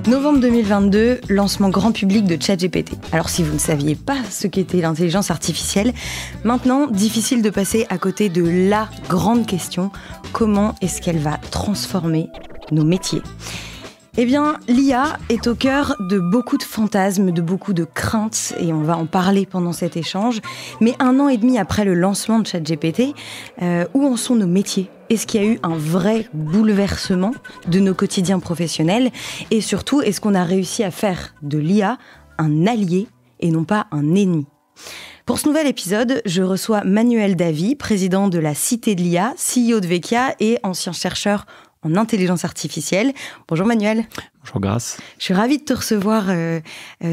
Novembre 2022, lancement grand public de ChatGPT. Alors si vous ne saviez pas ce qu'était l'intelligence artificielle, maintenant, difficile de passer à côté de la grande question, comment est-ce qu'elle va transformer nos métiers ? Eh bien, l'IA est au cœur de beaucoup de fantasmes, de beaucoup de craintes, et on va en parler pendant cet échange. Mais 1 an et demi après le lancement de ChatGPT, où en sont nos métiers ? Est-ce qu'il y a eu un vrai bouleversement de nos quotidiens professionnels ? Et surtout, est-ce qu'on a réussi à faire de l'IA un allié et non pas un ennemi ? Pour ce nouvel épisode, je reçois Manuel Davy, président de la Cité de l'IA, CEO de Vecchia et ancien chercheur en intelligence artificielle. Bonjour Manuel. Bonjour Grace. Je suis ravie de te recevoir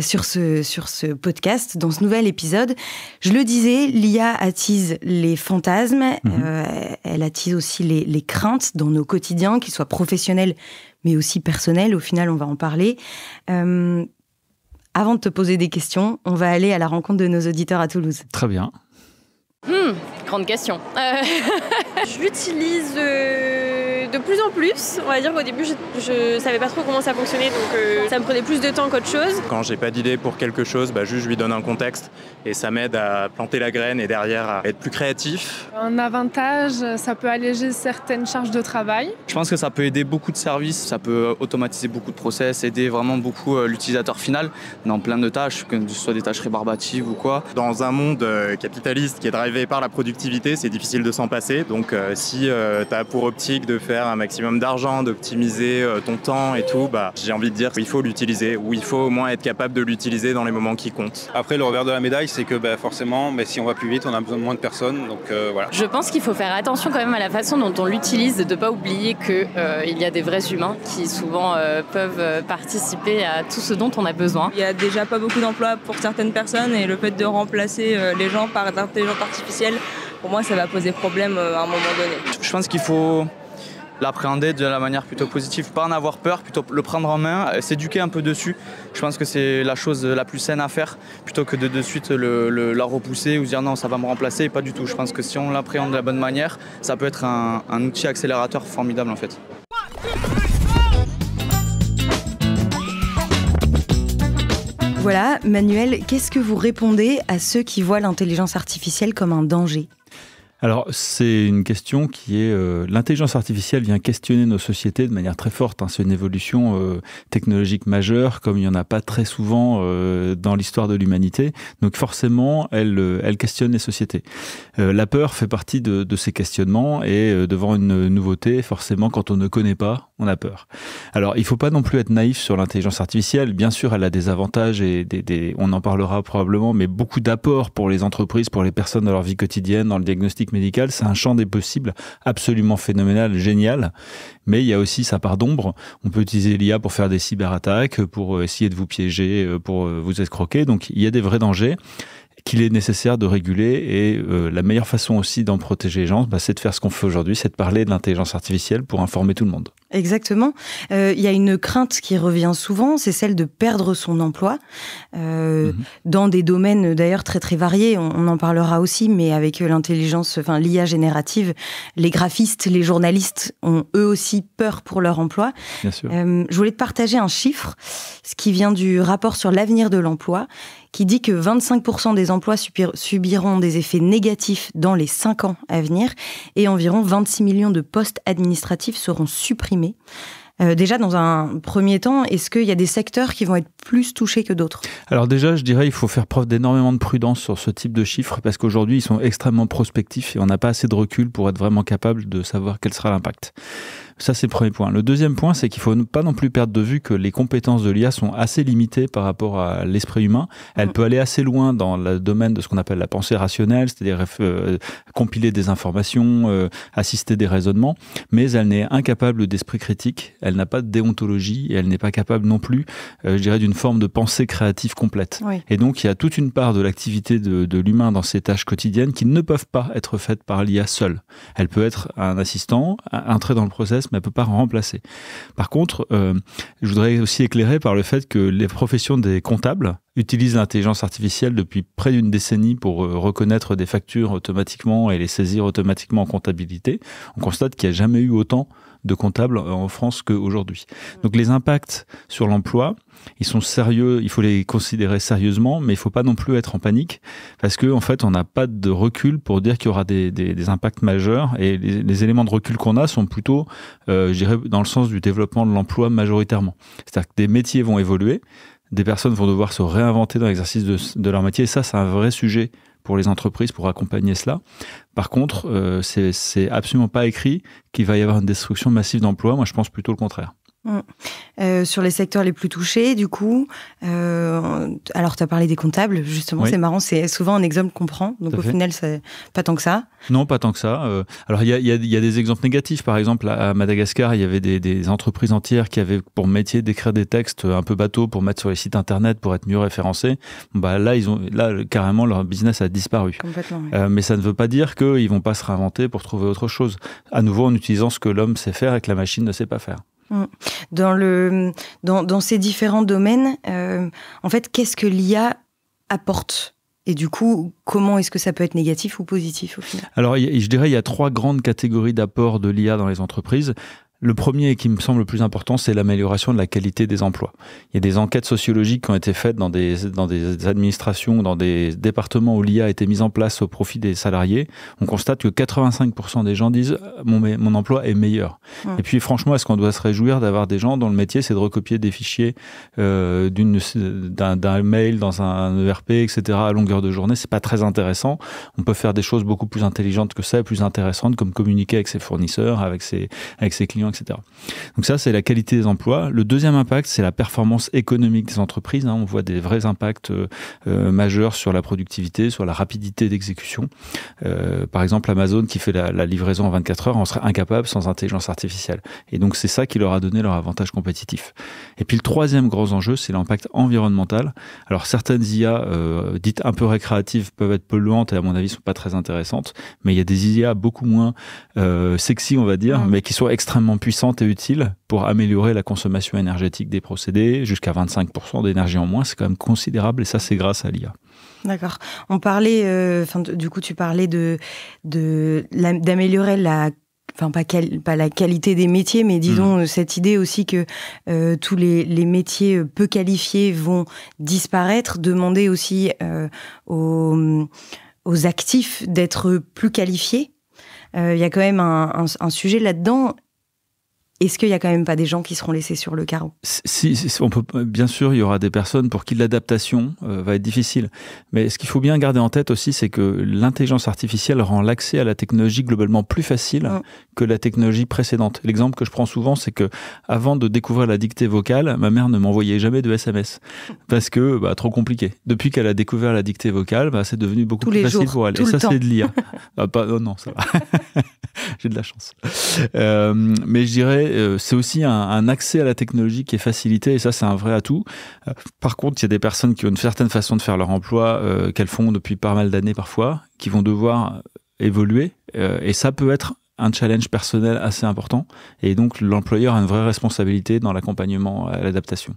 sur ce podcast, dans ce nouvel épisode. Je le disais, l'IA attise les fantasmes, elle attise aussi les craintes dans nos quotidiens, qu'ils soient professionnels mais aussi personnels. Au final, on va en parler. Avant de te poser des questions, on va aller à la rencontre de nos auditeurs à Toulouse. Très bien. Grande question. Je l'utilise de plus en plus. On va dire qu'au début, je savais pas trop comment ça fonctionnait, donc ça me prenait plus de temps qu'autre chose. Quand j'ai pas d'idée pour quelque chose, juste je lui donne un contexte et ça m'aide à planter la graine et derrière à être plus créatif. Un avantage, ça peut alléger certaines charges de travail. Je pense que ça peut aider beaucoup de services, ça peut automatiser beaucoup de process, aider vraiment beaucoup l'utilisateur final dans plein de tâches, que ce soit des tâches rébarbatives ou quoi. Dans un monde capitaliste qui est drivé par la productivité, c'est difficile de s'en passer. Donc si tu as pour optique de faire un maximum d'argent, d'optimiser ton temps et tout, j'ai envie de dire qu'il faut l'utiliser, ou il faut au moins être capable de l'utiliser dans les moments qui comptent. Après, le revers de la médaille, c'est que forcément, si on va plus vite, on a besoin de moins de personnes. Donc voilà. Je pense qu'il faut faire attention quand même à la façon dont on l'utilise, de ne pas oublier qu'il y a des vrais humains qui souvent peuvent participer à tout ce dont on a besoin. Il n'y a déjà pas beaucoup d'emplois pour certaines personnes et le fait de remplacer les gens par l'intelligence artificielle, pour moi, ça va poser problème à un moment donné. Je pense qu'il faut l'appréhender de la manière plutôt positive, pas en avoir peur, plutôt le prendre en main, s'éduquer un peu dessus. Je pense que c'est la chose la plus saine à faire, plutôt que de suite la repousser ou dire non, ça va me remplacer, pas du tout. Je pense que si on l'appréhende de la bonne manière, ça peut être un outil accélérateur formidable en fait. Voilà, Manuel, qu'est-ce que vous répondez à ceux qui voient l'intelligence artificielle comme un danger ? Alors, c'est une question qui est... l'intelligence artificielle vient questionner nos sociétés de manière très forte. C'est une évolution technologique majeure, comme il n'y en a pas très souvent dans l'histoire de l'humanité. Donc forcément, elle questionne les sociétés. La peur fait partie de ces questionnements et devant une nouveauté, forcément, quand on ne connaît pas, on a peur. Alors, il ne faut pas non plus être naïf sur l'intelligence artificielle. Bien sûr, elle a des avantages et on en parlera probablement, mais beaucoup d'apports pour les entreprises, pour les personnes dans leur vie quotidienne, dans le diagnostic médical. C'est un champ des possibles absolument phénoménal, génial. Mais il y a aussi sa part d'ombre. On peut utiliser l'IA pour faire des cyberattaques, pour essayer de vous piéger, pour vous escroquer. Donc, il y a des vrais dangers qu'il est nécessaire de réguler et la meilleure façon aussi d'en protéger les gens, c'est de faire ce qu'on fait aujourd'hui, c'est de parler de l'intelligence artificielle pour informer tout le monde. Exactement. Il y a une crainte qui revient souvent, c'est celle de perdre son emploi dans des domaines d'ailleurs très très variés. On en parlera aussi, mais avec l'IA générative, les graphistes, les journalistes ont eux aussi peur pour leur emploi. Bien sûr. Je voulais te partager un chiffre, ce qui vient du rapport sur l'avenir de l'emploi, qui dit que 25% des emplois subiront des effets négatifs dans les 5 ans à venir et environ 26 millions de postes administratifs seront supprimés. Déjà, dans un premier temps, est-ce qu'il y a des secteurs qui vont être plus touchés que d'autres ? Alors déjà, je dirais qu'il faut faire preuve d'énormément de prudence sur ce type de chiffres parce qu'aujourd'hui, ils sont extrêmement prospectifs et on n'a pas assez de recul pour être vraiment capable de savoir quel sera l'impact. Ça, c'est le premier point. Le deuxième point, c'est qu'il ne faut pas non plus perdre de vue que les compétences de l'IA sont assez limitées par rapport à l'esprit humain. Elle peut aller assez loin dans le domaine de ce qu'on appelle la pensée rationnelle, c'est-à-dire compiler des informations, assister des raisonnements, mais elle n'est incapable d'esprit critique, elle n'a pas de déontologie et elle n'est pas capable non plus, je dirais, d'une forme de pensée créative complète. Oui. Et donc, il y a toute une part de l'activité de l'humain dans ces tâches quotidiennes qui ne peuvent pas être faites par l'IA seule. Elle peut être un assistant, entrer dans le process, mais elle ne peut pas remplacer. Par contre, je voudrais aussi éclairer par le fait que les professions des comptables utilisent l'intelligence artificielle depuis près d'une décennie pour reconnaître des factures automatiquement et les saisir automatiquement en comptabilité. On constate qu'il n'y a jamais eu autant de comptables en France qu'aujourd'hui. Donc les impacts sur l'emploi, ils sont sérieux, il faut les considérer sérieusement, mais il ne faut pas non plus être en panique, parce qu'en fait, on n'a pas de recul pour dire qu'il y aura des impacts majeurs, et les éléments de recul qu'on a sont plutôt, je dirais, dans le sens du développement de l'emploi majoritairement. C'est-à-dire que des métiers vont évoluer, des personnes vont devoir se réinventer dans l'exercice de leur métier, et ça, c'est un vrai sujet pour les entreprises, pour accompagner cela. Par contre, c'est absolument pas écrit qu'il va y avoir une destruction massive d'emplois. Moi, je pense plutôt le contraire. Sur les secteurs les plus touchés, du coup, alors tu as parlé des comptables, justement, oui. C'est marrant, c'est souvent un exemple qu'on prend, donc au final, c'est pas tant que ça. Non, pas tant que ça. Alors, il y a des exemples négatifs. Par exemple, à Madagascar, il y avait des entreprises entières qui avaient pour métier d'écrire des textes un peu bateaux pour mettre sur les sites internet pour être mieux référencés. Bah, là, carrément, leur business a disparu. Complètement, oui. Mais ça ne veut pas dire qu'ils vont pas se réinventer pour trouver autre chose. À nouveau, en utilisant ce que l'homme sait faire et que la machine ne sait pas faire. Dans ces différents domaines, en fait, qu'est-ce que l'IA apporte ? Et du coup, comment est-ce que ça peut être négatif ou positif au final ? Alors, je dirais qu'il y a 3 grandes catégories d'apport de l'IA dans les entreprises. Le premier, qui me semble le plus important, c'est l'amélioration de la qualité des emplois. Il y a des enquêtes sociologiques qui ont été faites dans des administrations, dans des départements où l'IA a été mise en place au profit des salariés. On constate que 85% des gens disent « mon emploi est meilleur ». Et puis franchement, est-ce qu'on doit se réjouir d'avoir des gens dont le métier, c'est de recopier des fichiers d'un mail dans un ERP, etc. à longueur de journée? C'est pas très intéressant. On peut faire des choses beaucoup plus intelligentes que ça, et plus intéressantes, comme communiquer avec ses fournisseurs, avec ses clients, etc. Donc ça, c'est la qualité des emplois. Le deuxième impact, c'est la performance économique des entreprises. On voit des vrais impacts majeurs sur la productivité, sur la rapidité d'exécution. Par exemple, Amazon qui fait la livraison en 24 heures, on serait incapable sans intelligence artificielle. Et donc, c'est ça qui leur a donné leur avantage compétitif. Et puis, le troisième gros enjeu, c'est l'impact environnemental. Alors, certaines IA dites un peu récréatives peuvent être polluantes et à mon avis, ne sont pas très intéressantes. Mais il y a des IA beaucoup moins sexy, on va dire, mais qui sont extrêmement puissante et utile pour améliorer la consommation énergétique des procédés, jusqu'à 25% d'énergie en moins, c'est quand même considérable, et ça, c'est grâce à l'IA. D'accord. On parlait, du coup, tu parlais d'améliorer pas la qualité des métiers, mais disons cette idée aussi que tous les métiers peu qualifiés vont disparaître, demander aussi aux actifs d'être plus qualifiés. Il y a quand même un sujet là-dedans. Est-ce qu'il n'y a quand même pas des gens qui seront laissés sur le carreau ? Si, on peut, bien sûr, il y aura des personnes pour qui l'adaptation va être difficile. Mais ce qu'il faut bien garder en tête aussi, c'est que l'intelligence artificielle rend l'accès à la technologie globalement plus facile que la technologie précédente. L'exemple que je prends souvent, c'est que avant de découvrir la dictée vocale, ma mère ne m'envoyait jamais de SMS parce que trop compliqué. Depuis qu'elle a découvert la dictée vocale, c'est devenu beaucoup plus facile pour elle. Et ça, c'est de l'IA. Non, ça va. J'ai de la chance. Mais je dirais, c'est aussi un accès à la technologie qui est facilité, et ça, c'est un vrai atout. Par contre, il y a des personnes qui ont une certaine façon de faire leur emploi, qu'elles font depuis pas mal d'années parfois, qui vont devoir évoluer, et ça peut être un challenge personnel assez important, et donc l'employeur a une vraie responsabilité dans l'accompagnement à l'adaptation.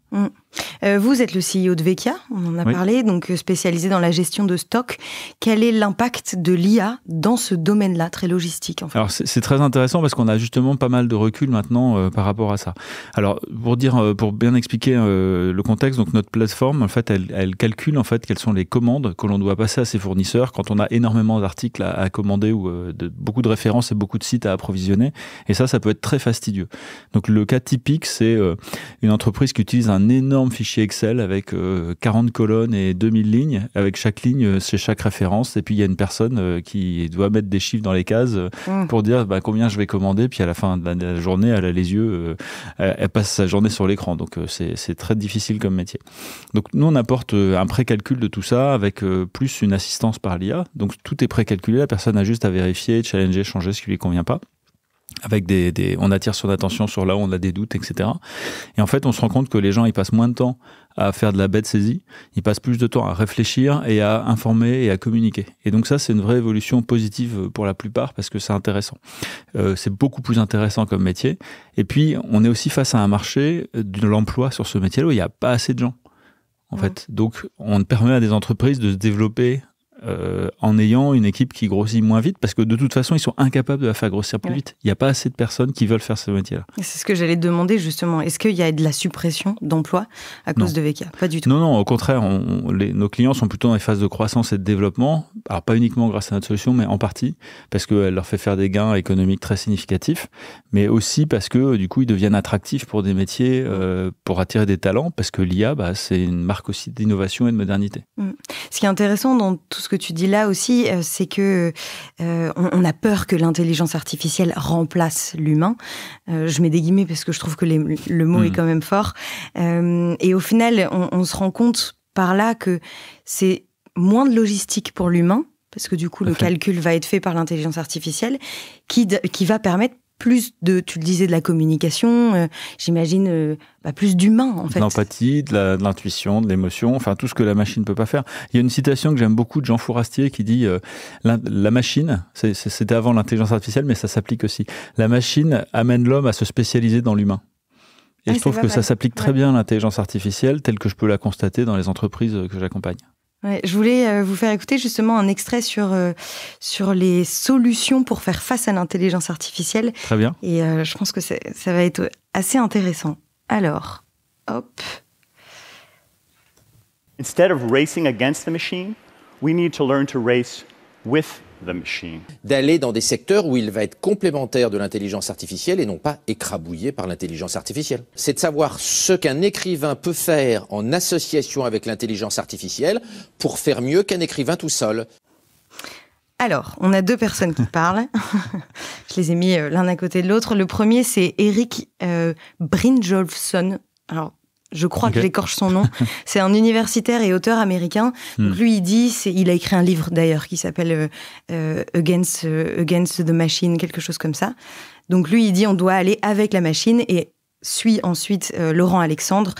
Vous êtes le CEO de Vecchia, on en a parlé, donc spécialisé dans la gestion de stock. Quel est l'impact de l'IA dans ce domaine-là, très logistique en fait ? Alors c'est très intéressant parce qu'on a justement pas mal de recul maintenant par rapport à ça. Alors pour bien expliquer le contexte, donc notre plateforme en fait elle calcule en fait quelles sont les commandes que l'on doit passer à ses fournisseurs quand on a énormément d'articles à commander ou beaucoup de références et beaucoup de sites à approvisionner, et ça peut être très fastidieux. Donc le cas typique, c'est une entreprise qui utilise un énorme fichier Excel avec 40 colonnes et 2000 lignes, avec chaque ligne, c'est chaque référence, et puis il y a une personne qui doit mettre des chiffres dans les cases pour dire combien je vais commander, puis à la fin de la journée, elle a les yeux, elle passe sa journée sur l'écran, donc c'est très difficile comme métier. Donc nous, on apporte un précalcul de tout ça, avec plus une assistance par l'IA, donc tout est précalculé, la personne a juste à vérifier, challenger, changer ce qui lui convient pas. Avec on attire son attention sur là où on a des doutes, etc. Et en fait, on se rend compte que les gens, ils passent moins de temps à faire de la bête saisie, ils passent plus de temps à réfléchir et à informer et à communiquer. Et donc ça, c'est une vraie évolution positive pour la plupart parce que c'est intéressant. C'est beaucoup plus intéressant comme métier. Et puis, on est aussi face à un marché de l'emploi sur ce métier-là où il n'y a pas assez de gens, en fait. Donc, on permet à des entreprises de se développer en ayant une équipe qui grossit moins vite, parce que de toute façon, ils sont incapables de la faire grossir plus vite. Il n'y a pas assez de personnes qui veulent faire ce métier-là. C'est ce que j'allais te demander justement. Est-ce qu'il y a de la suppression d'emplois à cause de VECA? Pas du tout. Non, au contraire, nos clients sont plutôt dans les phases de croissance et de développement. Alors pas uniquement grâce à notre solution, mais en partie, parce qu'elle leur fait faire des gains économiques très significatifs, mais aussi parce que du coup, ils deviennent attractifs pour des métiers, pour attirer des talents, parce que l'IA, c'est une marque aussi d'innovation et de modernité. Ce qui est intéressant dans tout ce que tu dis là aussi, c'est que on a peur que l'intelligence artificielle remplace l'humain. Je mets des guillemets parce que je trouve que le mot est quand même fort. Et au final, on se rend compte par là que c'est moins de logistique pour l'humain, parce que du coup, le calcul va être fait par l'intelligence artificielle, qui va permettre plus de, tu le disais, de la communication, j'imagine plus d'humain en fait. De l'empathie, de l'intuition, de l'émotion, enfin tout ce que la machine ne peut pas faire. Il y a une citation que j'aime beaucoup de Jean Fourastier qui dit la machine, c'était avant l'intelligence artificielle, mais ça s'applique aussi. La machine amène l'homme à se spécialiser dans l'humain. Et je trouve que ça s'applique très bien à l'intelligence artificielle, telle que je peux la constater dans les entreprises que j'accompagne. Ouais, je voulais vous faire écouter justement un extrait sur les solutions pour faire face à l'intelligence artificielle. Très bien. Et je pense que ça va être assez intéressant. Alors, hop. Instead of racing against the machine, we need to learn to race with the machine. D'aller dans des secteurs où il va être complémentaire de l'intelligence artificielle et non pas écrabouillé par l'intelligence artificielle. C'est de savoir ce qu'un écrivain peut faire en association avec l'intelligence artificielle pour faire mieux qu'un écrivain tout seul. Alors, on a deux personnes qui parlent. Je les ai mis l'un à côté de l'autre. Le premier, c'est Eric Brynjolfsson. Alors, je crois que j'écorche son nom. C'est un universitaire et auteur américain. Donc lui, il a écrit un livre d'ailleurs qui s'appelle Against the Machine, quelque chose comme ça. Donc lui, il dit on doit aller avec la machine et suit ensuite Laurent Alexandre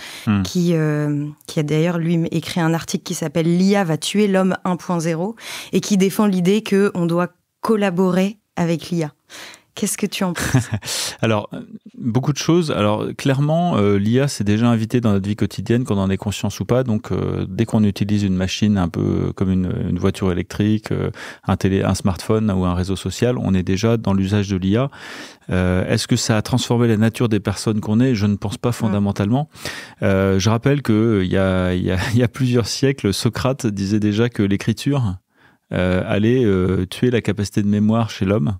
qui a d'ailleurs lui écrit un article qui s'appelle L'IA va tuer l'homme 1.0 et qui défend l'idée qu'on doit collaborer avec l'IA. Qu'est-ce que tu en penses? Alors, beaucoup de choses. Alors, clairement, l'IA s'est déjà invitée dans notre vie quotidienne, qu'on en ait conscience ou pas. Donc, dès qu'on utilise une machine un peu comme une voiture électrique, un smartphone ou un réseau social, on est déjà dans l'usage de l'IA. Est-ce que ça a transformé la nature des personnes qu'on est? Je ne pense pas fondamentalement. Je rappelle qu'il y a plusieurs siècles, Socrate disait déjà que l'écriture allait tuer la capacité de mémoire chez l'homme.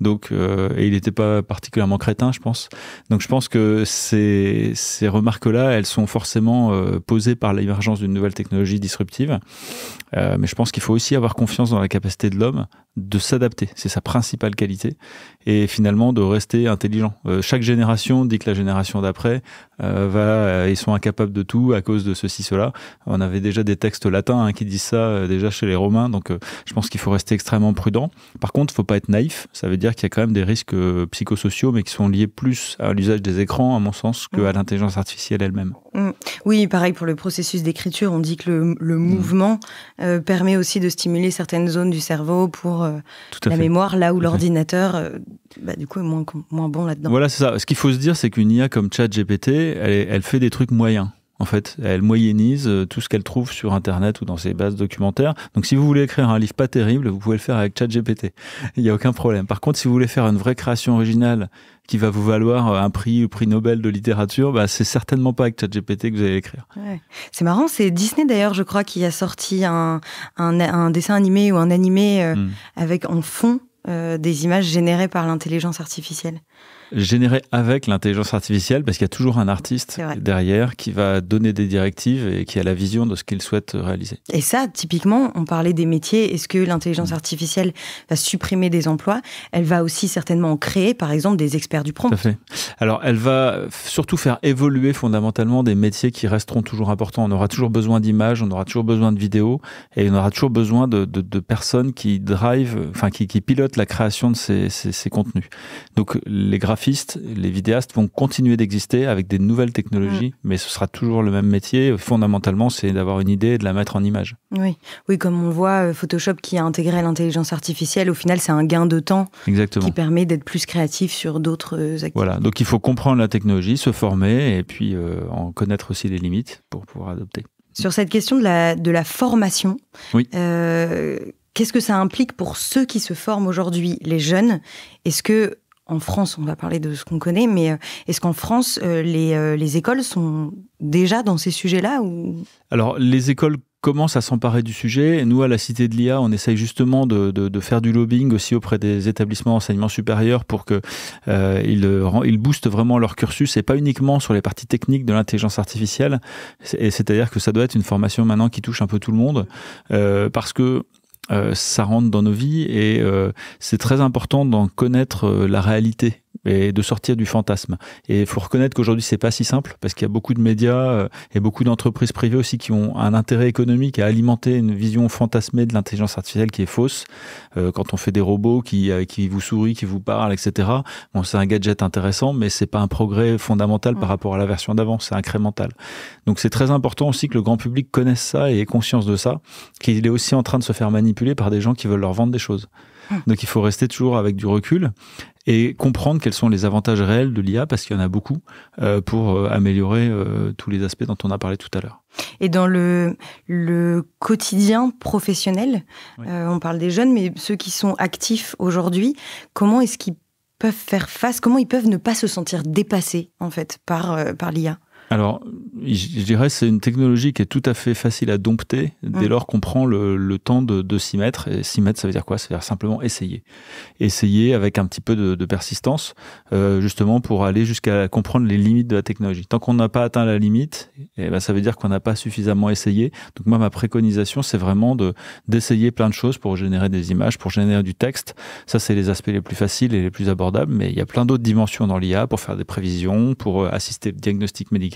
Donc, et il n'était pas particulièrement crétin, je pense. Donc, je pense que ces remarques-là, elles sont forcément posées par l'émergence d'une nouvelle technologie disruptive. Mais je pense qu'il faut aussi avoir confiance dans la capacité de l'homme de s'adapter. C'est sa principale qualité. Et finalement, de rester intelligent. Chaque génération dit que la génération d'après ils sont incapables de tout à cause de ceci, cela. On avait déjà des textes latins qui disent ça déjà chez les Romains. Donc, je pense qu'il faut rester extrêmement prudent. Par contre, il ne faut pas être naïf. Ça veut dire qu'il y a quand même des risques psychosociaux, mais qui sont liés plus à l'usage des écrans, à mon sens, qu'à l'intelligence artificielle elle-même. Oui, pareil pour le processus d'écriture. On dit que le mouvement permet aussi de stimuler certaines zones du cerveau pour la mémoire, là où l'ordinateur, du coup, est moins bon là-dedans. Voilà, c'est ça. Ce qu'il faut se dire, c'est qu'une IA comme ChatGPT, elle fait des trucs moyens. En fait, elle moyennise tout ce qu'elle trouve sur Internet ou dans ses bases documentaires. Donc, si vous voulez écrire un livre pas terrible, vous pouvez le faire avec ChatGPT. Il n'y a aucun problème. Par contre, si vous voulez faire une vraie création originale qui va vous valoir un prix, le prix Nobel de littérature, c'est certainement pas avec ChatGPT que vous allez l'écrire. Ouais. C'est marrant, c'est Disney d'ailleurs, je crois, qui a sorti un dessin animé ou un animé avec en fond des images générées par l'intelligence artificielle. Généré avec l'intelligence artificielle, parce qu'il y a toujours un artiste derrière qui va donner des directives et qui a la vision de ce qu'il souhaite réaliser. Et ça, typiquement, on parlait des métiers. Est-ce que l'intelligence artificielle va supprimer des emplois? Elle va aussi certainement en créer, par exemple, des experts du prompt. Tout à fait. Alors, elle va surtout faire évoluer fondamentalement des métiers qui resteront toujours importants. On aura toujours besoin d'images, on aura toujours besoin de vidéos, et on aura toujours besoin de personnes qui qui pilotent la création de ces contenus. Donc, les graphistes, les vidéastes vont continuer d'exister avec des nouvelles technologies, mais ce sera toujours le même métier. Fondamentalement, c'est d'avoir une idée et de la mettre en image. Oui, comme on voit, Photoshop qui a intégré l'intelligence artificielle, au final, c'est un gain de temps qui permet d'être plus créatif sur d'autres activités. Voilà, donc il faut comprendre la technologie, se former et puis en connaître aussi les limites pour pouvoir adopter. Sur cette question de la formation, oui. Qu'est-ce que ça implique pour ceux qui se forment aujourd'hui, les jeunes? Est-ce que en France, on va parler de ce qu'on connaît, mais est-ce qu'en France, les écoles sont déjà dans ces sujets-là ou... Alors, les écoles commencent à s'emparer du sujet. Et nous, à la Cité de l'IA, on essaye justement de faire du lobbying aussi auprès des établissements d'enseignement supérieur pour qu'ils boostent vraiment leur cursus, et pas uniquement sur les parties techniques de l'intelligence artificielle. C'est-à-dire que ça doit être une formation maintenant qui touche un peu tout le monde, parce que ça rentre dans nos vies et c'est très important d'en connaître la réalité et de sortir du fantasme. Et il faut reconnaître qu'aujourd'hui, c'est pas si simple, parce qu'il y a beaucoup de médias et beaucoup d'entreprises privées aussi qui ont un intérêt économique à alimenter une vision fantasmée de l'intelligence artificielle qui est fausse. Quand on fait des robots qui vous sourient, qui vous parlent, etc. Bon, c'est un gadget intéressant, mais c'est pas un progrès fondamental par rapport à la version d'avant, c'est incrémental. Donc c'est très important aussi que le grand public connaisse ça et ait conscience de ça, qu'il est aussi en train de se faire manipuler par des gens qui veulent leur vendre des choses. Donc il faut rester toujours avec du recul et comprendre quels sont les avantages réels de l'IA, parce qu'il y en a beaucoup, pour améliorer tous les aspects dont on a parlé tout à l'heure. Et dans le quotidien professionnel, oui. On parle des jeunes, mais ceux qui sont actifs aujourd'hui, comment est-ce qu'ils peuvent faire face, comment ils peuvent ne pas se sentir dépassés en fait par l'IA? Alors, je dirais c'est une technologie qui est tout à fait facile à dompter dès lors qu'on prend le temps de s'y mettre. Et s'y mettre, ça veut dire quoi? Ça veut dire simplement essayer. Essayer avec un petit peu de persistance, justement pour aller jusqu'à comprendre les limites de la technologie. Tant qu'on n'a pas atteint la limite, ça veut dire qu'on n'a pas suffisamment essayé. Donc moi, ma préconisation, c'est vraiment d'essayer plein de choses pour générer des images, pour générer du texte. Ça, c'est les aspects les plus faciles et les plus abordables. Mais il y a plein d'autres dimensions dans l'IA pour faire des prévisions, pour assister au diagnostic médical.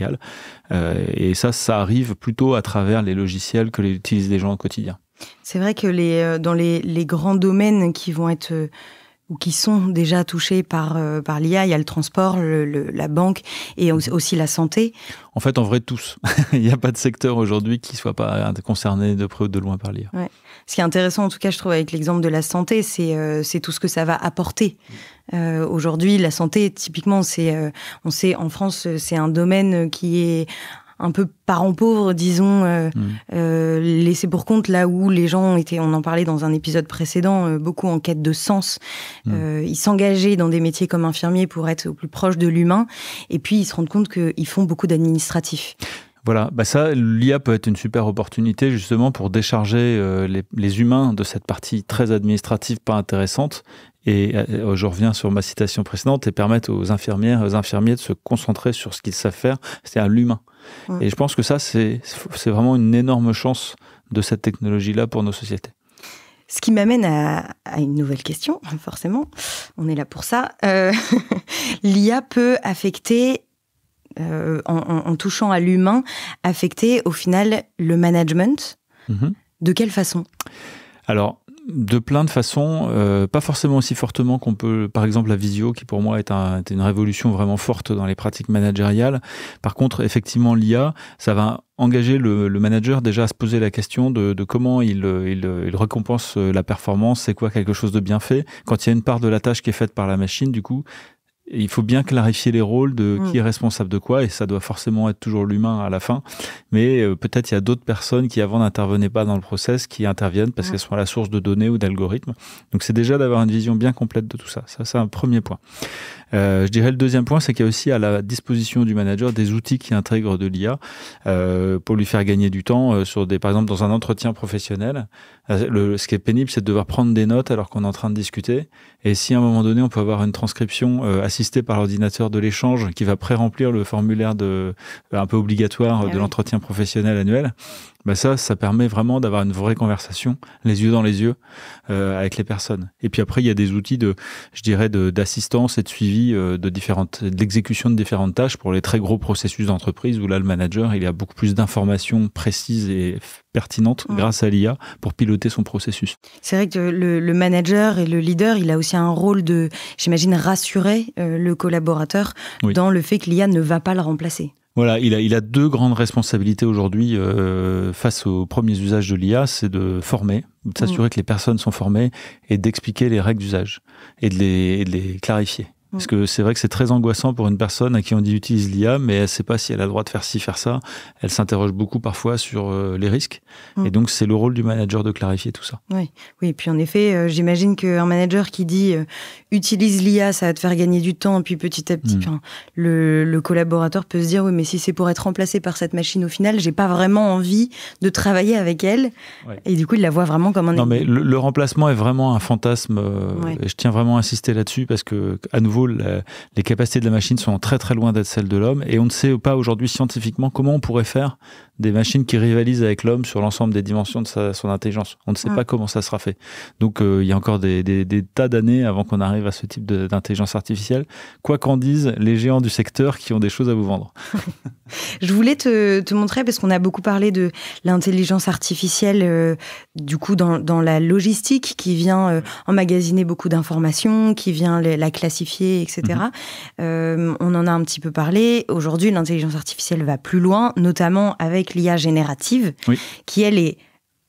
Et ça arrive plutôt à travers les logiciels que utilisent les gens au quotidien. C'est vrai que dans les grands domaines qui vont être ou qui sont déjà touchés par l'IA, il y a le transport, la banque et aussi la santé. En fait, en vrai, tous. Il n'y a pas de secteur aujourd'hui qui ne soit pas concerné de près ou de loin par l'IA. Ouais. Ce qui est intéressant, en tout cas, je trouve, avec l'exemple de la santé, c'est tout ce que ça va apporter. Aujourd'hui, la santé, typiquement, on sait, en France, c'est un domaine qui est un peu parent pauvre, disons, laissé pour compte, là où les gens étaient, on en parlait dans un épisode précédent, beaucoup en quête de sens. Ils s'engageaient dans des métiers comme infirmiers pour être au plus proche de l'humain, et puis ils se rendent compte qu'ils font beaucoup d'administratifs. Voilà, ça, l'IA peut être une super opportunité justement pour décharger les humains de cette partie très administrative pas intéressante. Et je reviens sur ma citation précédente, et permettre aux infirmières et aux infirmiers de se concentrer sur ce qu'ils savent faire, c'est-à-dire l'humain. Et je pense que ça, c'est vraiment une énorme chance de cette technologie-là pour nos sociétés. Ce qui m'amène à une nouvelle question, forcément. On est là pour ça. L'IA peut affecter, en touchant à l'humain, affecter au final le management. De quelle façon ? Alors, de plein de façons, pas forcément aussi fortement qu'on peut, par exemple la visio, qui pour moi est une révolution vraiment forte dans les pratiques managériales. Par contre, effectivement, l'IA, ça va engager le manager déjà à se poser la question de comment il récompense la performance, c'est quoi quelque chose de bien fait. Quand il y a une part de la tâche qui est faite par la machine, du coup, il faut bien clarifier les rôles de qui est responsable de quoi, et ça doit forcément être toujours l'humain à la fin. Mais peut-être il y a d'autres personnes qui avant n'intervenaient pas dans le process, qui interviennent parce qu'elles sont à la source de données ou d'algorithmes. Donc c'est déjà d'avoir une vision bien complète de tout ça. Ça, c'est un premier point. Je dirais le deuxième point, c'est qu'il y a aussi à la disposition du manager des outils qui intègrent de l'IA pour lui faire gagner du temps par exemple dans un entretien professionnel. Ce qui est pénible, c'est de devoir prendre des notes alors qu'on est en train de discuter. Et si à un moment donné, on peut avoir une transcription assistée par l'ordinateur de l'échange qui va pré-remplir le formulaire un peu obligatoire de l'entretien professionnel annuel, ça permet vraiment d'avoir une vraie conversation, les yeux dans les yeux, avec les personnes. Et puis après, il y a des outils d'assistance et de suivi de l'exécution de différentes tâches pour les très gros processus d'entreprise où là, le manager, il a beaucoup plus d'informations précises et pertinentes grâce à l'IA pour piloter son processus. C'est vrai que le manager et le leader, il a aussi un rôle de, j'imagine, rassurer le collaborateur dans le fait que l'IA ne va pas le remplacer. Voilà, il a deux grandes responsabilités aujourd'hui face aux premiers usages de l'IA, c'est de former, de s'assurer que les personnes sont formées et d'expliquer les règles d'usage et de les clarifier. Parce que c'est vrai que c'est très angoissant pour une personne à qui on dit utilise l'IA, mais elle ne sait pas si elle a le droit de faire ci, faire ça. Elle s'interroge beaucoup parfois sur les risques. Et donc, c'est le rôle du manager de clarifier tout ça. Oui, et puis en effet, j'imagine qu'un manager qui dit utilise l'IA, ça va te faire gagner du temps, puis petit à petit, le collaborateur peut se dire oui, mais si c'est pour être remplacé par cette machine, au final, j'ai pas vraiment envie de travailler avec elle. Ouais. Et du coup, il la voit vraiment comme un Non, mais le remplacement est vraiment un fantasme. Et je tiens vraiment à insister là-dessus parce que, à nouveau, les capacités de la machine sont très très loin d'être celles de l'homme et on ne sait pas aujourd'hui scientifiquement comment on pourrait faire des machines qui rivalisent avec l'homme sur l'ensemble des dimensions de son intelligence. On ne sait pas comment ça sera fait. Donc il y a encore des tas d'années avant qu'on arrive à ce type d'intelligence artificielle, quoi qu'en disent les géants du secteur qui ont des choses à vous vendre. Je voulais te montrer, parce qu'on a beaucoup parlé de l'intelligence artificielle du coup dans la logistique, qui vient emmagasiner beaucoup d'informations, qui vient la classifier, etc. On en a un petit peu parlé. Aujourd'hui, l'intelligence artificielle va plus loin, notamment avec l'IA générative, qui, elle, est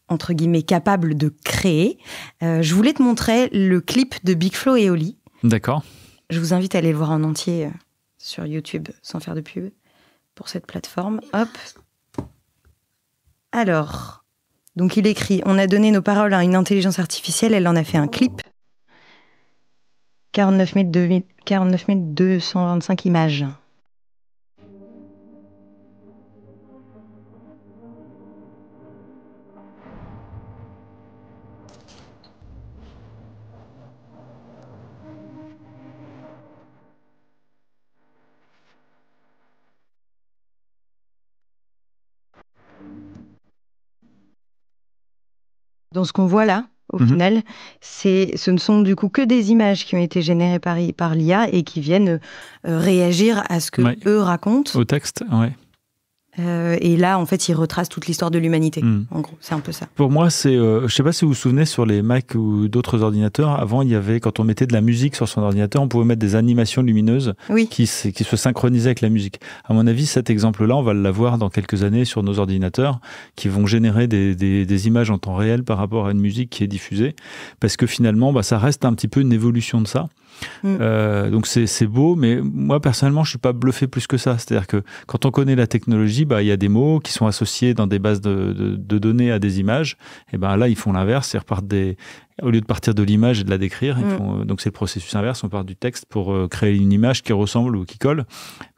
entre guillemets capable de créer. Je voulais te montrer le clip de Big Flo et Oli. D'accord. Je vous invite à aller le voir en entier sur YouTube, sans faire de pub, pour cette plateforme. Hop. Alors, donc il écrit, on a donné nos paroles à une intelligence artificielle, elle en a fait un clip. 49 225 images. Dans ce qu'on voit là, au final, ce ne sont du coup que des images qui ont été générées par l'IA et qui viennent réagir à ce que eux racontent. Au texte, ouais. Et là, en fait, ils retracent toute l'histoire de l'humanité. En gros, c'est un peu ça. Pour moi, c'est... je ne sais pas si vous vous souvenez, sur les Mac ou d'autres ordinateurs, avant, il y avait, quand on mettait de la musique sur son ordinateur, on pouvait mettre des animations lumineuses qui se synchronisaient avec la musique. À mon avis, cet exemple-là, on va l'avoir dans quelques années sur nos ordinateurs, qui vont générer des images en temps réel par rapport à une musique qui est diffusée. Parce que finalement, ça reste un petit peu une évolution de ça. Donc c'est beau, mais moi personnellement je suis pas bluffé plus que ça. C'est-à-dire que quand on connaît la technologie, il y a des mots qui sont associés dans des bases de données à des images, et là ils font l'inverse, ils repartent au lieu de partir de l'image et de la décrire, donc c'est le processus inverse, on part du texte pour créer une image qui ressemble ou qui colle,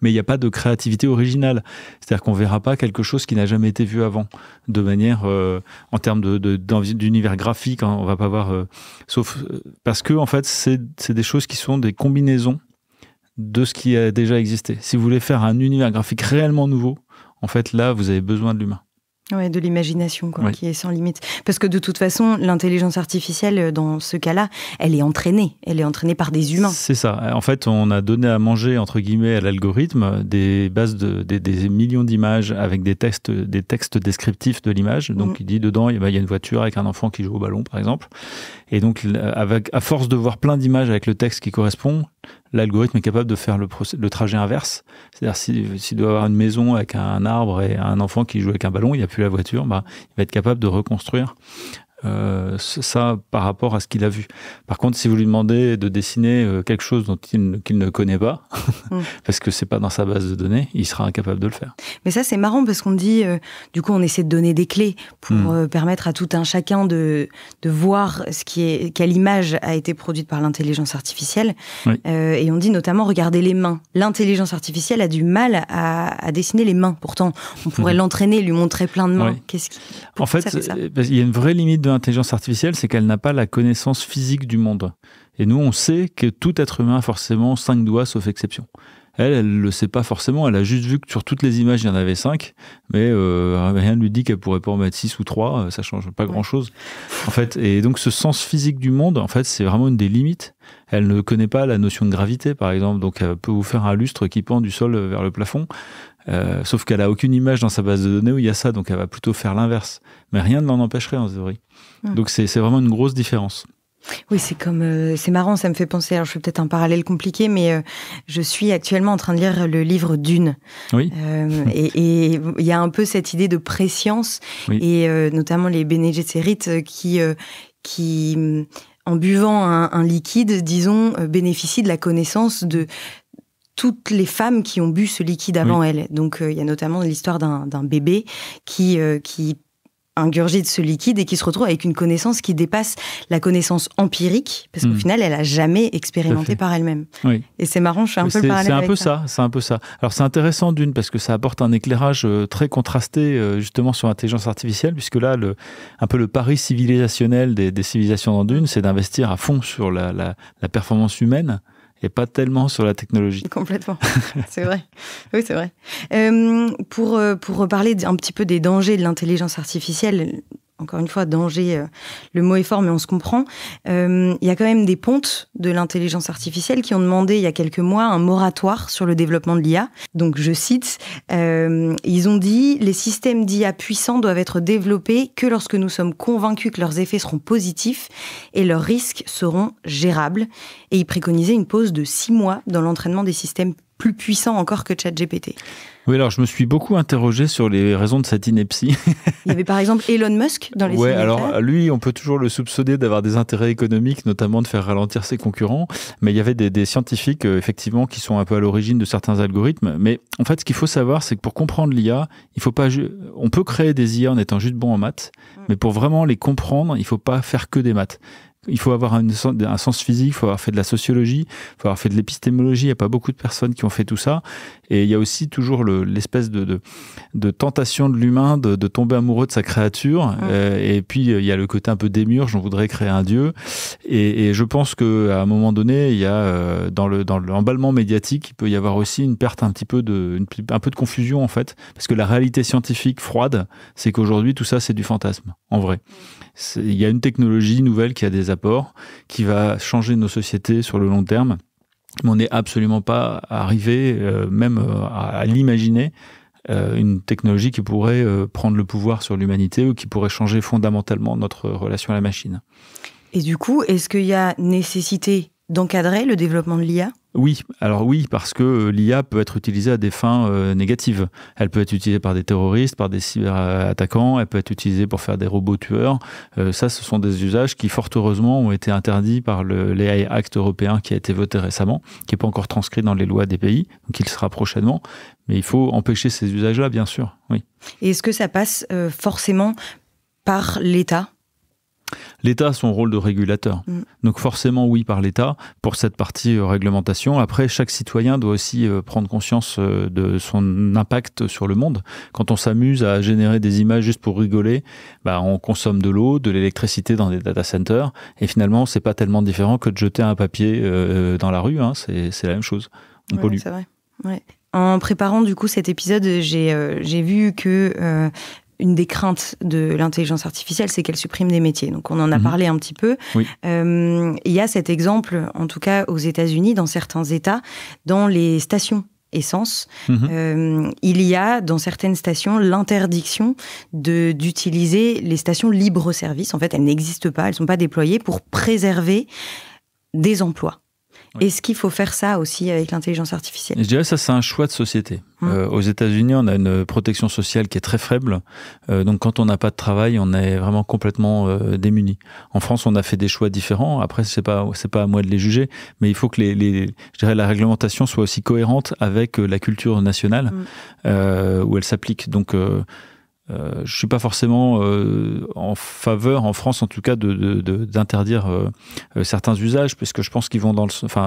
mais il n'y a pas de créativité originale. C'est-à-dire qu'on ne verra pas quelque chose qui n'a jamais été vu avant, de manière, en termes d'univers graphique, on ne va pas voir, sauf parce que en fait c'est des choses qui sont des combinaisons de ce qui a déjà existé. Si vous voulez faire un univers graphique réellement nouveau, en fait là vous avez besoin de l'humain. Ouais, de l'imagination, qui est sans limite. Parce que de toute façon, l'intelligence artificielle, dans ce cas-là, elle est entraînée. Elle est entraînée par des humains. C'est ça. En fait, on a donné à manger, entre guillemets, à l'algorithme des bases des millions d'images avec des textes descriptifs de l'image. Donc, il dit dedans, il y a une voiture avec un enfant qui joue au ballon, par exemple. Et donc, à force de voir plein d'images avec le texte qui correspond, l'algorithme est capable de faire le trajet inverse. C'est-à-dire, s'il doit avoir une maison avec un arbre et un enfant qui joue avec un ballon, il n'y a plus la voiture, il va être capable de reconstruire ça par rapport à ce qu'il a vu. Par contre, si vous lui demandez de dessiner quelque chose qu'il ne connaît pas, parce que c'est pas dans sa base de données, il sera incapable de le faire. Mais ça, c'est marrant parce qu'on dit, du coup, on essaie de donner des clés pour permettre à tout un chacun de voir quelle image a été produite par l'intelligence artificielle. Et on dit notamment, regardez les mains. L'intelligence artificielle a du mal à dessiner les mains. Pourtant, on pourrait l'entraîner, lui montrer plein de mains. En fait, il y a une vraie limite de l'intelligence artificielle, c'est qu'elle n'a pas la connaissance physique du monde. Et nous, on sait que tout être humain a forcément 5 doigts, sauf exception. Elle ne le sait pas forcément. Elle a juste vu que sur toutes les images, il y en avait 5, mais rien ne lui dit qu'elle pourrait pas en mettre 6 ou 3. Ça change pas grand-chose. En fait, et donc, ce sens physique du monde, en fait, c'est vraiment une des limites. Elle ne connaît pas la notion de gravité, par exemple. Donc, elle peut vous faire un lustre qui pend du sol vers le plafond. Sauf qu'elle n'a aucune image dans sa base de données où il y a ça, donc elle va plutôt faire l'inverse. Mais rien ne l'en empêcherait en théorie. Donc c'est vraiment une grosse différence. Oui, c'est marrant, ça me fait penser, alors je fais peut-être un parallèle compliqué, mais je suis actuellement en train de lire le livre Dune. Oui. Et il y a un peu cette idée de préscience, et notamment les Bene Gesserit qui en buvant un liquide, disons, bénéficient de la connaissance de toutes les femmes qui ont bu ce liquide avant elle. Donc, il y a notamment l'histoire d'un bébé qui ingurgite ce liquide et qui se retrouve avec une connaissance qui dépasse la connaissance empirique, parce qu'au final, elle n'a jamais expérimenté par elle-même. Oui. Et c'est marrant, je fais un peu le parallèle avec ça. C'est un peu ça. Alors, c'est intéressant parce que ça apporte un éclairage très contrasté justement sur l'intelligence artificielle, puisque là, un peu le pari civilisationnel des civilisations dans Dune, c'est d'investir à fond sur la performance humaine, et pas tellement sur la technologie. Complètement, c'est vrai. Oui, c'est vrai. Pour reparler un petit peu des dangers de l'intelligence artificielle, encore une fois, danger, le mot est fort, mais on se comprend. Il y a quand même des pontes de l'intelligence artificielle qui ont demandé, il y a quelques mois, un moratoire sur le développement de l'IA. Donc, je cite, ils ont dit « Les systèmes d'IA puissants doivent être développés que lorsque nous sommes convaincus que leurs effets seront positifs et leurs risques seront gérables. » Et ils préconisaient une pause de 6 mois dans l'entraînement des systèmes plus puissants encore que ChatGPT. Oui, alors je me suis beaucoup interrogé sur les raisons de cette ineptie. Il y avait par exemple Elon Musk dans les Ouais, alors lui, on peut toujours le soupçonner d'avoir des intérêts économiques, notamment de faire ralentir ses concurrents. Mais il y avait des scientifiques, effectivement, qui sont un peu à l'origine de certains algorithmes. Mais en fait, ce qu'il faut savoir, c'est que pour comprendre l'IA, on peut créer des IA en étant juste bon en maths, mais pour vraiment les comprendre, il ne faut pas faire que des maths. Il faut avoir un sens physique, il faut avoir fait de la sociologie, il faut avoir fait de l'épistémologie. Il n'y a pas beaucoup de personnes qui ont fait tout ça. Et il y a aussi toujours l'espèce de tentation de l'humain de tomber amoureux de sa créature. Et puis, il y a le côté un peu démiurge, on voudrait créer un dieu. Et je pense qu'à un moment donné, il y a dans l'emballement médiatique, il peut y avoir aussi une perte un peu de confusion, en fait. Parce que la réalité scientifique froide, c'est qu'aujourd'hui, tout ça, c'est du fantasme, en vrai. Il y a une technologie nouvelle qui a des apports, qui va changer nos sociétés sur le long terme. Mais on n'est absolument pas arrivé, même à l'imaginer, une technologie qui pourrait prendre le pouvoir sur l'humanité ou qui pourrait changer fondamentalement notre relation à la machine. Et du coup, est-ce qu'il y a nécessité d'encadrer le développement de l'IA ? Oui, alors oui, parce que l'IA peut être utilisée à des fins négatives. Elle peut être utilisée par des terroristes, par des cyberattaquants, elle peut être utilisée pour faire des robots tueurs. Ça, ce sont des usages qui, fort heureusement, ont été interdits par l'AI Act européen qui a été voté récemment, qui n'est pas encore transcrit dans les lois des pays, donc il sera prochainement. Mais il faut empêcher ces usages-là, bien sûr, oui. Et est-ce que ça passe forcément par l'État ? L'État a son rôle de régulateur. Donc forcément, oui, par l'État, pour cette partie réglementation. Après, chaque citoyen doit aussi prendre conscience de son impact sur le monde. Quand on s'amuse à générer des images juste pour rigoler, on consomme de l'eau, de l'électricité dans des data centers. Et finalement, c'est pas tellement différent que de jeter un papier dans la rue. Hein. C'est la même chose. On pollue. C'est vrai. Ouais. En préparant du coup cet épisode, j'ai vu que... une des craintes de l'intelligence artificielle, c'est qu'elle supprime des métiers. Donc, on en a parlé un petit peu. Oui. Il y a cet exemple, en tout cas aux États-Unis, dans certains États, dans les stations essence, il y a dans certaines stations l'interdiction d'utiliser les stations libre-service. En fait, elles n'existent pas, elles ne sont pas déployées pour préserver des emplois. Oui. Est-ce qu'il faut faire ça aussi avec l'intelligence artificielle ? Je dirais que ça, c'est un choix de société. Aux États-Unis, on a une protection sociale qui est très faible. Donc, quand on n'a pas de travail, on est vraiment complètement démuni. En France, on a fait des choix différents. Après, c'est pas à moi de les juger. Mais il faut que je dirais, la réglementation soit aussi cohérente avec la culture nationale où elle s'applique. Donc, je ne suis pas forcément en faveur, en France en tout cas, d'interdire certains usages, parce que je pense qu'ils vont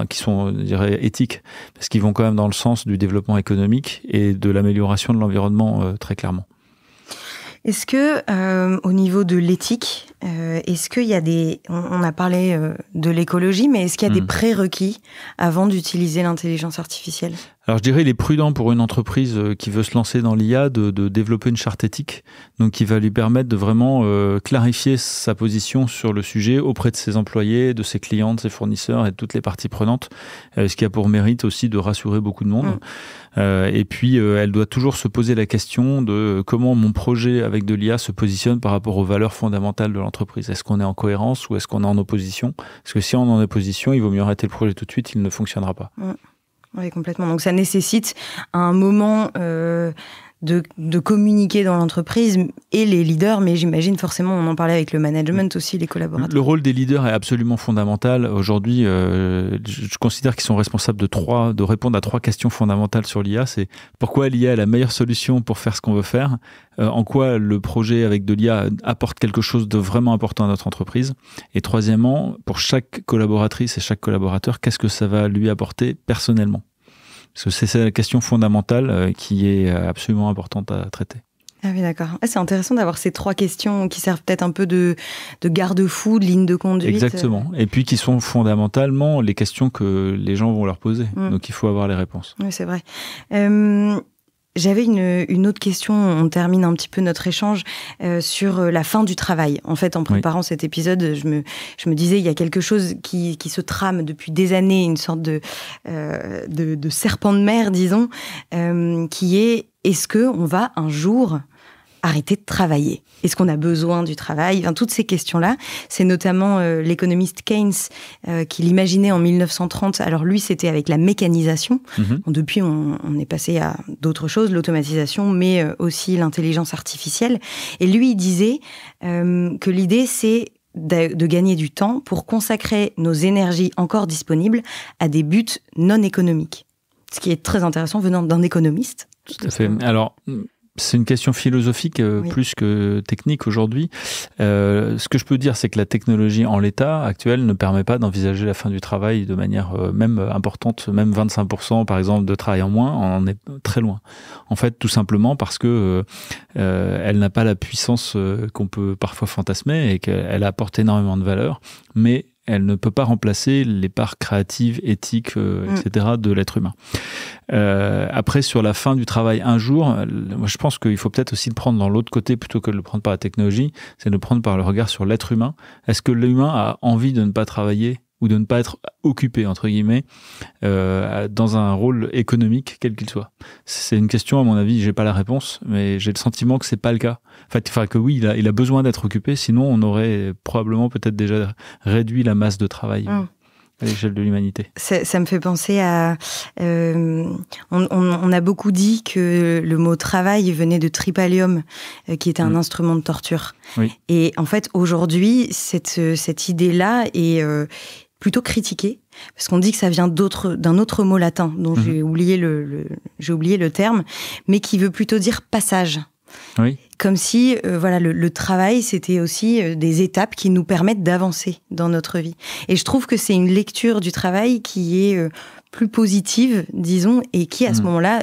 qui sont, je dirais, éthiques, parce qu'ils vont quand même dans le sens du développement économique et de l'amélioration de l'environnement très clairement. Est-ce que, au niveau de l'éthique, est-ce qu'il y a on a parlé de l'écologie, mais est-ce qu'il y a des prérequis avant d'utiliser l'intelligence artificielle ? Alors je dirais il est prudent pour une entreprise qui veut se lancer dans l'IA de développer une charte éthique, donc qui va lui permettre de vraiment clarifier sa position sur le sujet auprès de ses employés, de ses clients, de ses fournisseurs et de toutes les parties prenantes, ce qui a pour mérite aussi de rassurer beaucoup de monde. Et puis elle doit toujours se poser la question de comment mon projet avec de l'IA se positionne par rapport aux valeurs fondamentales de l'entreprise. Est-ce qu'on est en cohérence ou est-ce qu'on est en opposition ? Parce que si on est en opposition, il vaut mieux arrêter le projet tout de suite, il ne fonctionnera pas. Oui, complètement. Donc ça nécessite un moment de communiquer dans l'entreprise et les leaders, mais j'imagine forcément, on en parlait avec le management aussi, les collaborateurs. Le rôle des leaders est absolument fondamental. Aujourd'hui, je considère qu'ils sont responsables de répondre à 3 questions fondamentales sur l'IA. C'est pourquoi l'IA est la meilleure solution pour faire ce qu'on veut faire, en quoi le projet avec de l'IA apporte quelque chose de vraiment important à notre entreprise, et troisièmement, pour chaque collaboratrice et chaque collaborateur, qu'est-ce que ça va lui apporter personnellement? Parce que c'est la question fondamentale qui est absolument importante à traiter. Ah oui, d'accord. C'est intéressant d'avoir ces 3 questions qui servent peut-être un peu de garde-fou, de ligne de conduite. Exactement. Et puis qui sont fondamentalement les questions que les gens vont leur poser. Donc il faut avoir les réponses. Oui, c'est vrai. J'avais une autre question, on termine un petit peu notre échange sur la fin du travail. En fait, en préparant cet épisode, je me disais, il y a quelque chose qui se trame depuis des années, une sorte de serpent de mer, disons, qui est, est-ce qu'on va un jour arrêter de travailler? Est-ce qu'on a besoin du travail? Enfin, toutes ces questions-là, c'est notamment l'économiste Keynes qui l'imaginait en 1930. Alors lui, c'était avec la mécanisation. Bon, depuis, on est passé à d'autres choses, l'automatisation, mais aussi l'intelligence artificielle. Et lui, il disait que l'idée, c'est de gagner du temps pour consacrer nos énergies encore disponibles à des buts non économiques. Ce qui est très intéressant venant d'un économiste. Tout à fait. Alors, c'est une question philosophique plus que technique aujourd'hui. Ce que je peux dire, c'est que la technologie en l'état actuel ne permet pas d'envisager la fin du travail de manière même importante, même 25% par exemple de travail en moins, on en est très loin. En fait, tout simplement parce que elle n'a pas la puissance qu'on peut parfois fantasmer et qu'elle apporte énormément de valeur, mais elle ne peut pas remplacer les parts créatives, éthiques, etc. de l'être humain. Après, sur la fin du travail un jour, moi je pense qu'il faut peut-être aussi le prendre dans l'autre côté plutôt que de le prendre par la technologie, c'est de le prendre par le regard sur l'être humain. Est-ce que l'humain a envie de ne pas travailler ou de ne pas être occupé, entre guillemets, dans un rôle économique, quel qu'il soit? C'est une question, à mon avis, j'ai pas la réponse, mais j'ai le sentiment que c'est pas le cas. Enfin, que oui, il a besoin d'être occupé, sinon on aurait probablement peut-être déjà réduit la masse de travail à l'échelle de l'humanité. Ça me fait penser à... on a beaucoup dit que le mot travail venait de tripalium, qui était un instrument de torture. Oui. Et en fait, aujourd'hui, cette idée-là est plutôt critiquée, parce qu'on dit que ça vient d'un autre mot latin, dont j'ai oublié le terme, mais qui veut plutôt dire passage. Oui. Comme si le travail, c'était aussi des étapes qui nous permettent d'avancer dans notre vie. Et je trouve que c'est une lecture du travail qui est plus positive, disons, et qui, à ce moment-là,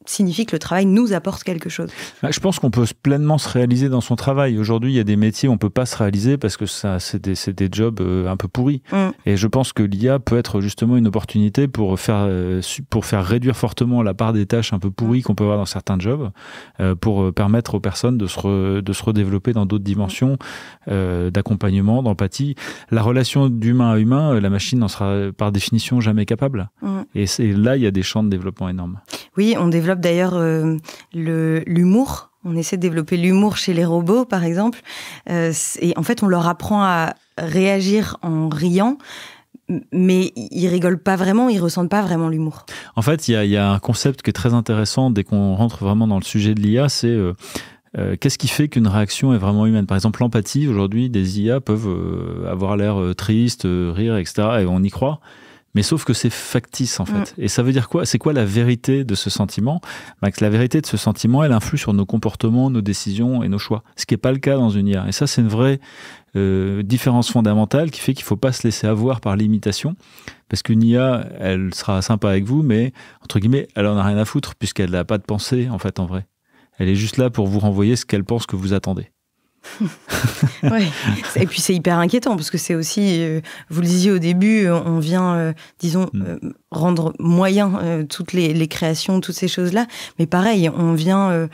signifie que le travail nous apporte quelque chose. Je pense qu'on peut pleinement se réaliser dans son travail. Aujourd'hui, il y a des métiers où on ne peut pas se réaliser parce que c'est des jobs un peu pourris. Et je pense que l'IA peut être justement une opportunité pour faire réduire fortement la part des tâches un peu pourries qu'on peut avoir dans certains jobs, pour permettre aux personnes de se redévelopper dans d'autres dimensions d'accompagnement, d'empathie. La relation d'humain à humain, la machine n'en sera par définition jamais capable. Et là, il y a des champs de développement énormes. Oui, on développe d'ailleurs l'humour. On essaie de développer l'humour chez les robots, par exemple. Et en fait, on leur apprend à réagir en riant, mais ils rigolent pas vraiment, ils ressentent pas vraiment l'humour. En fait, il y a un concept qui est très intéressant dès qu'on rentre vraiment dans le sujet de l'IA, c'est qu'est-ce qui fait qu'une réaction est vraiment humaine? Par exemple, l'empathie, aujourd'hui, des IA peuvent avoir l'air triste, rire, etc. Et on y croit. Mais sauf que c'est factice, en fait. Et ça veut dire quoi? C'est quoi la vérité de ce sentiment? La vérité de ce sentiment, elle influe sur nos comportements, nos décisions et nos choix. Ce qui n'est pas le cas dans une IA. Et ça, c'est une vraie différence fondamentale qui fait qu'il ne faut pas se laisser avoir par l'imitation. Parce qu'une IA, elle sera sympa avec vous, mais, entre guillemets, elle en a rien à foutre puisqu'elle n'a pas de pensée, en fait, en vrai. Elle est juste là pour vous renvoyer ce qu'elle pense que vous attendez. Ouais. Et puis c'est hyper inquiétant parce que c'est aussi, vous le disiez au début, on vient, rendre moyen toutes les créations, toutes ces choses-là. Mais pareil, on vient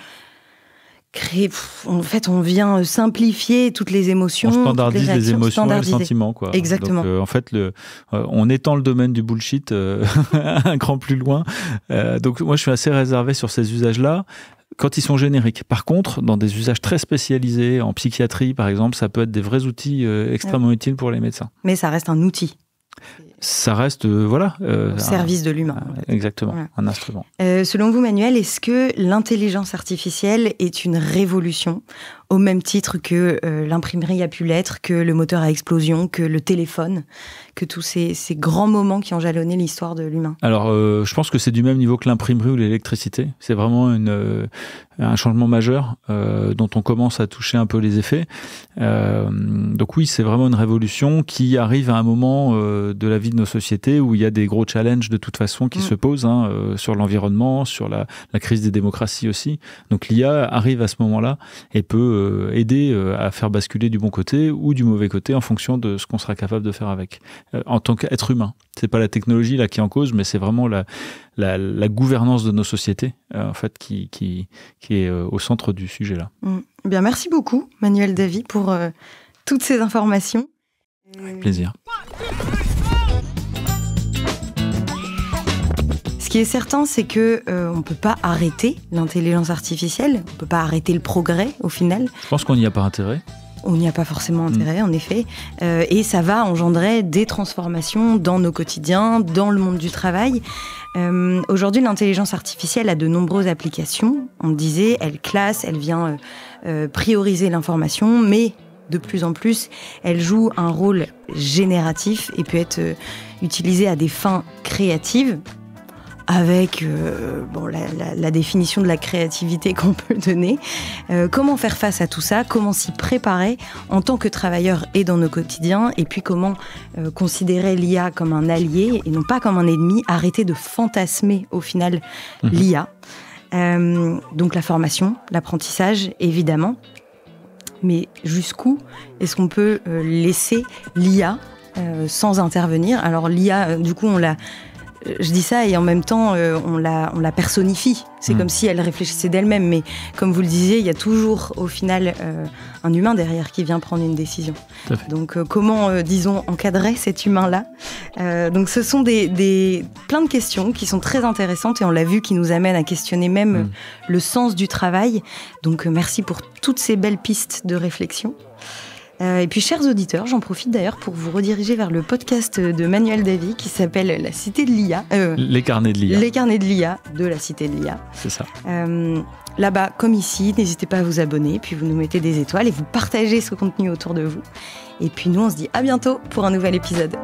créer. En fait, on vient simplifier toutes les émotions. On standardise les émotions et les sentiments, quoi. Exactement. Donc, en fait, on étend le domaine du bullshit un cran plus loin. Donc moi, je suis assez réservé sur ces usages-là. Quand ils sont génériques. Par contre, dans des usages très spécialisés, en psychiatrie par exemple, ça peut être des vrais outils extrêmement utiles pour les médecins. Mais ça reste un outil. Ça reste, au service de l'humain. Exactement, voilà. Un instrument. Selon vous, Manuel, est-ce que l'intelligence artificielle est une révolution au même titre que l'imprimerie a pu l'être, que le moteur à explosion, que le téléphone, que tous ces grands moments qui ont jalonné l'histoire de l'humain? Alors, je pense que c'est du même niveau que l'imprimerie ou l'électricité. C'est vraiment un changement majeur dont on commence à toucher un peu les effets. Donc oui, c'est vraiment une révolution qui arrive à un moment de la vie de nos sociétés où il y a des gros challenges de toute façon qui se posent sur l'environnement, sur la crise des démocraties aussi. Donc l'IA arrive à ce moment-là et peut aider à faire basculer du bon côté ou du mauvais côté en fonction de ce qu'on sera capable de faire avec. En tant qu'être humain. C'est pas la technologie là qui est en cause, mais c'est vraiment la gouvernance de nos sociétés en fait qui est au centre du sujet là. Bien, merci beaucoup Manuel Davy pour toutes ces informations. Avec plaisir. Ce qui est certain, c'est que on peut pas arrêter l'intelligence artificielle, on peut pas arrêter le progrès au final. Je pense qu'on n'y a pas intérêt. On n'y a pas forcément intérêt, en effet. Et ça va engendrer des transformations dans nos quotidiens, dans le monde du travail. Aujourd'hui, l'intelligence artificielle a de nombreuses applications. On le disait, elle classe, elle vient prioriser l'information, mais de plus en plus, elle joue un rôle génératif et peut être utilisée à des fins créatives, avec la définition de la créativité qu'on peut donner. Comment faire face à tout ça? Comment s'y préparer en tant que travailleur et dans nos quotidiens? Et puis comment considérer l'IA comme un allié et non pas comme un ennemi? Arrêter de fantasmer au final l'IA. Donc la formation, l'apprentissage, évidemment. Mais jusqu'où est-ce qu'on peut laisser l'IA sans intervenir? Alors l'IA, du coup, je dis ça et en même temps, on la personnifie. C'est comme si elle réfléchissait d'elle-même. Mais comme vous le disiez, il y a toujours, au final, un humain derrière qui vient prendre une décision. Donc, comment, disons, encadrer cet humain-là? Donc, ce sont plein de questions qui sont très intéressantes et on l'a vu, qui nous amènent à questionner même le sens du travail. Donc, merci pour toutes ces belles pistes de réflexion. Et puis, chers auditeurs, j'en profite d'ailleurs pour vous rediriger vers le podcast de Manuel Davy qui s'appelle La Cité de l'IA. Les carnets de l'IA. Les carnets de l'IA de la Cité de l'IA. C'est ça. Là-bas, comme ici, n'hésitez pas à vous abonner, puis vous nous mettez des étoiles et vous partagez ce contenu autour de vous. Et puis nous, on se dit à bientôt pour un nouvel épisode.